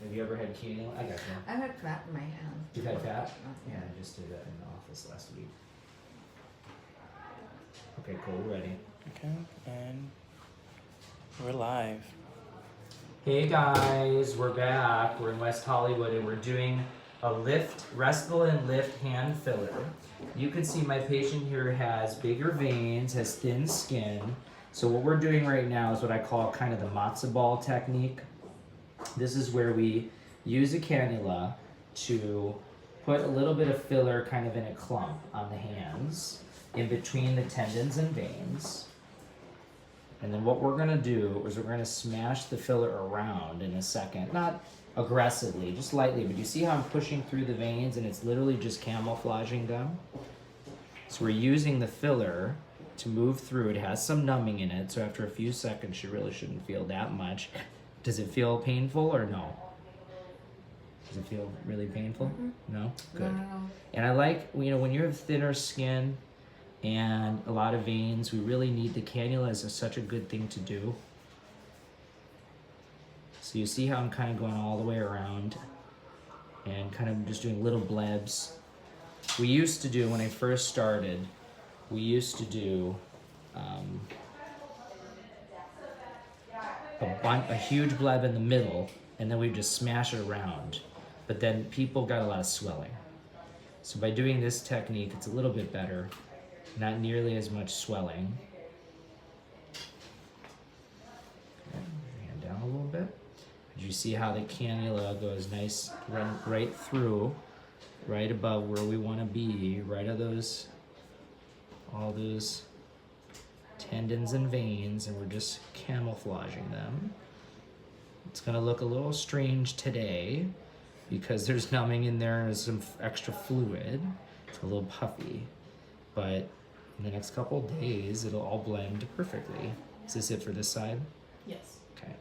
Have you ever had cannula? I got you. I've had fat in my hand. You've had fat? Uh-huh. Yeah, I just did that in the office last week. Okay, cool, we're ready. Okay, and we're live. Hey guys, we're back. We're in West Hollywood and we're doing a Restylane Lyft hand filler. You can see my patient here has bigger veins, has thin skin. So what we're doing right now is what I call kind of the matzo-ball technique. This is where we use a cannula to put a little bit of filler kind of in a clump on the hands, in between the tendons and veins. And then what we're gonna do is we're gonna smash the filler around in a second. Not aggressively, just lightly, but you see how I'm pushing through the veins and it's literally just camouflaging them? So we're using the filler to move through. It has some numbing in it, so after a few seconds you really shouldn't feel that much. Does it feel painful or no? Does it feel really painful? Mm-hmm. No? Good. No. And I like, you know, when you have thinner skin and a lot of veins, we really need the cannula is such a good thing to do. So you see how I'm kind of going all the way around and kind of just doing little blebs. We used to do, when I first started, we used to do a huge bleb in the middle, and then we'd just smash it around. But then people got a lot of swelling. So by doing this technique, it's a little bit better. Not nearly as much swelling. Okay, hand down a little bit. Did you see how the cannula goes nice, run right through, right above where we want to be, right of those, all those tendons and veins, and we're just camouflaging them. It's gonna look a little strange today because there's numbing in there and some extra fluid. It's a little puffy, but in the next couple days, it'll all blend perfectly. Is this it for this side? Yes. Okay.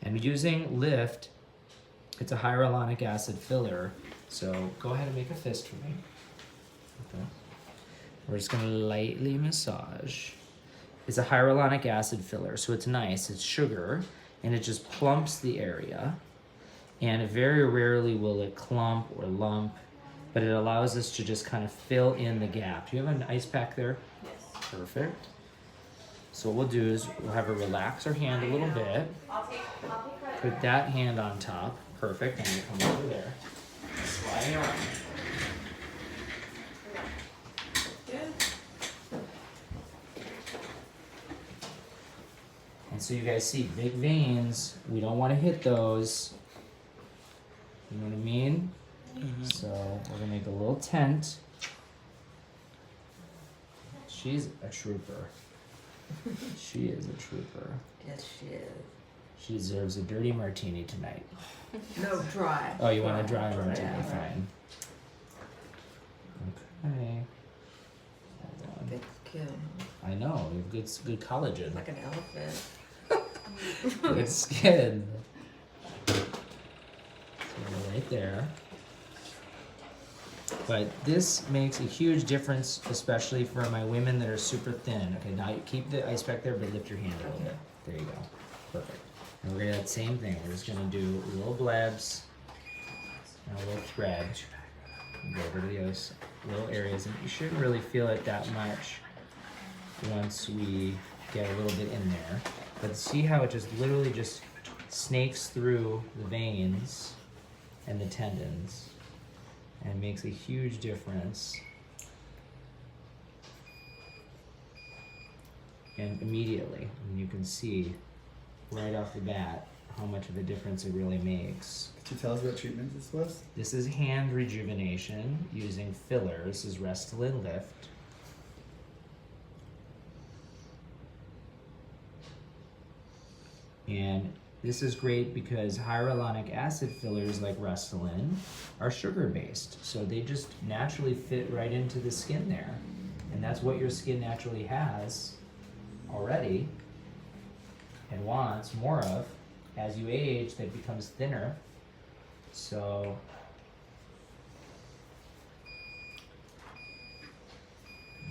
And using Lyft, it's a hyaluronic acid filler. So go ahead and make a fist for me. Okay. We're just gonna lightly massage. It's a hyaluronic acid filler, so it's nice. It's sugar, and it just plumps the area. And very rarely will it clump or lump, but it allows us to just kind of fill in the gap. Do you have an ice pack there? Yes. Perfect. So what we'll do is we'll have her relax her hand a little bit. Put that hand on top. Perfect. And you come over there. Sliding around. And so you guys see big veins. We don't want to hit those. You know what I mean? Mm-hmm. So we're gonna make a little tent. She's a trooper. She is a trooper. Yes, she is. She deserves a dirty martini tonight. No, dry. Oh, you want a dry martini? Yeah. Fine. Okay. Hold on. Good skin. I know, you have good collagen. Like an elephant. Good skin. So right there. But this makes a huge difference, especially for my women that are super thin. Okay, now you keep the ice pack there, but lift your hand a little bit. There you go. Perfect. And we're gonna do that same thing. We're just gonna do little blebs and a little thread. And go over to those little areas, and you shouldn't really feel it that much once we get a little bit in there. But see how it just literally just snakes through the veins and the tendons and makes a huge difference. And immediately, you can see right off the bat how much of a difference it really makes. Could you tell us what treatment this was? This is hand rejuvenation using filler. This is Restylane Lyft. And this is great because hyaluronic acid fillers like Restylane are sugar-based. So they just naturally fit right into the skin there. And that's what your skin naturally has already and wants more of. As you age, that becomes thinner. So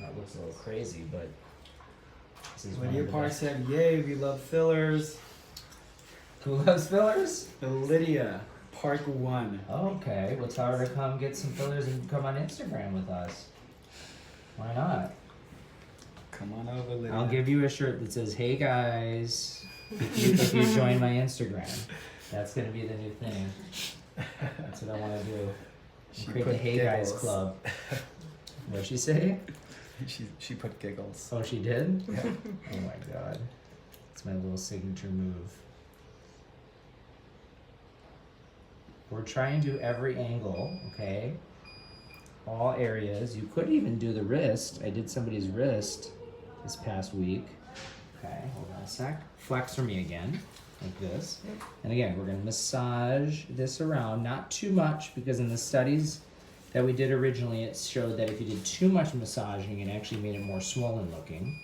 That looks a little crazy, but this is one Lydia of the Park best. said, "Yay, we love fillers." Who loves fillers? Lydia Park 1. Okay, well tell her to come get some fillers and come on Instagram with us. Why not? Come on over, Lydia. I'll give you a shirt that says, "Hey guys," if you join my Instagram. That's gonna be the new thing. That's what I want to do. She Create the put Hey Guys giggles. Club. What'd she say? She put giggles. Oh, she did? Yeah. Oh my god. It's my little signature move. We're trying to do every angle, okay? All areas. You could even do the wrist. I did somebody's wrist this past week. Okay, hold on a sec. Flex for me again, like this. And again, we're gonna massage this around, not too much, because in the studies that we did originally, it showed that if you did too much massaging, it actually made it more swollen looking.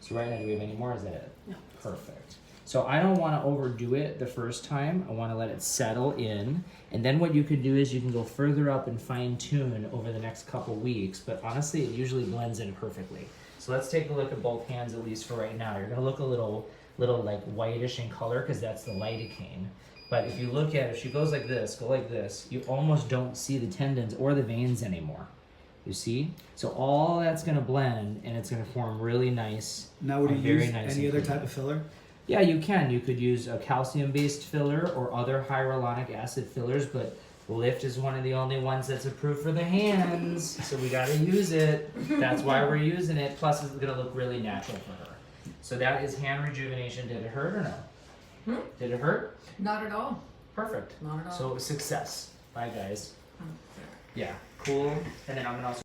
So right now, do we have any more? Is that it? No. Perfect. So I don't want to overdo it the first time. I want to let it settle in. And then what you can do is you can go further up and fine tune over the next couple weeks. But honestly, it usually blends in perfectly. So let's take a look at both hands, at least for right now. You're going to look a little like whitish in color because that's the lidocaine. But if you look at, if she goes like this, go like this, you almost don't see the tendons or the veins anymore. You see? So all that's going to blend and it's going to form really nice. Now, would you very use nice any and other clean. type of filler? Yeah, you can. You could use a calcium-based filler or other hyaluronic acid fillers, but Lyft is one of the only ones that's approved for the hands, so we gotta use it. That's why we're using it. Plus, it's gonna look really natural for her. So that is hand rejuvenation. Did it hurt or no? Did it hurt? Not at all. Perfect. Not at all. So success. Bye, guys. Mm. Yeah, cool. And then I'm gonna also